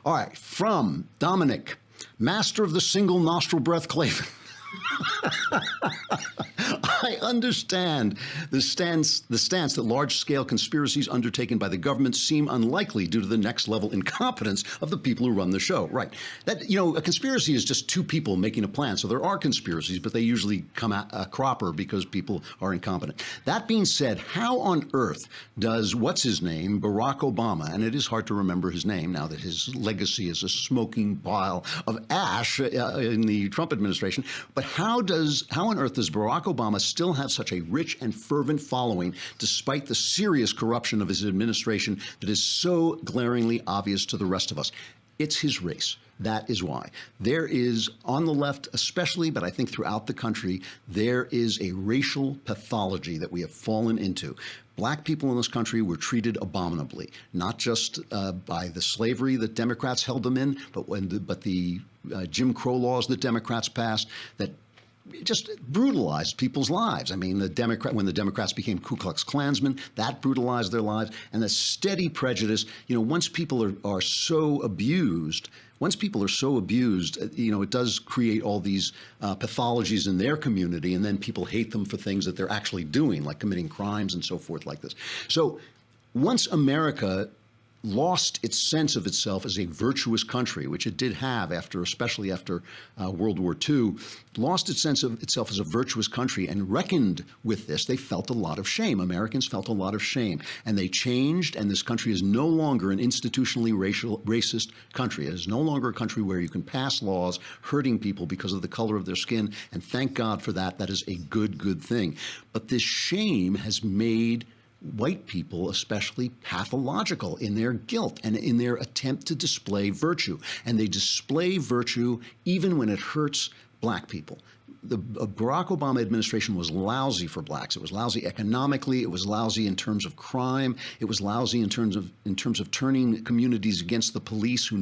All right, from Dominic, master of the single nostril breath, Klavan. I understand the stance that large-scale conspiracies undertaken by the government seem unlikely due to the next-level incompetence of the people who run the show. Right. That, a conspiracy is just two people making a plan. So there are conspiracies, but they usually come at a cropper because people are incompetent. That being said, how on earth does what's-his-name, Barack Obama, and it is hard to remember his name now that his legacy is a smoking pile of ash in the Trump administration, but how on earth does Barack Obama still have such a rich and fervent following despite the serious corruption of his administration that is so glaringly obvious to the rest of us? It's his race. That is why. There is, on the left especially, but I think throughout the country, there is a racial pathology that we have fallen into. Black people in this country were treated abominably, not just by the slavery that Democrats held them in, but the Jim Crow laws that Democrats passed that just brutalized people's lives. I mean, when the Democrats became Ku Klux Klansmen, that brutalized their lives. And the steady prejudice, once people are so abused, it does create all these pathologies in their community, and then people hate them for things that they're actually doing, like committing crimes and so forth like this. So once America lost its sense of itself as a virtuous country, which it did have especially after World War II, lost its sense of itself as a virtuous country and reckoned with this, they felt a lot of shame. Americans felt a lot of shame, and they changed, and this country is no longer an institutionally racist country. It is no longer a country where you can pass laws hurting people because of the color of their skin, and thank God for that. That is a good thing. But this shame has made white people especially pathological in their guilt and in their attempt to display virtue. And they display virtue even when it hurts black people. The Barack Obama administration was lousy for blacks. It was lousy economically. It was lousy in terms of crime. It was lousy in terms of turning communities against the police who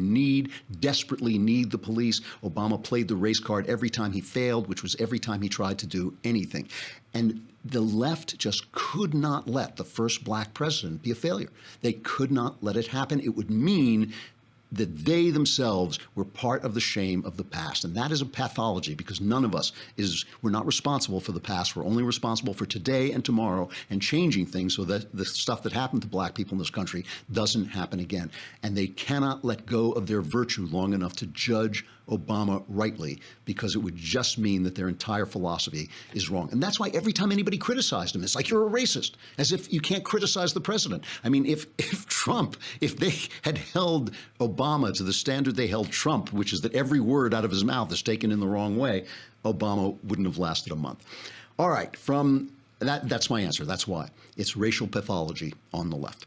desperately need the police. Obama played the race card every time he failed, which was every time he tried to do anything. And the left just could not let the first black president be a failure. They could not let it happen. It would mean that they themselves were part of the shame of the past. And that is a pathology, because none of us we're not responsible for the past. We're only responsible for today and tomorrow and changing things so that the stuff that happened to black people in this country doesn't happen again. And they cannot let go of their virtue long enough to judge Obama rightly, because it would just mean that their entire philosophy is wrong. And that's why every time anybody criticized him, it's like, you're a racist, as if you can't criticize the president. I mean, if they had held Obama to the standard they held Trump, which is that every word out of his mouth is taken in the wrong way, Obama wouldn't have lasted a month. All right, that's my answer. That's why. It's racial pathology on the left.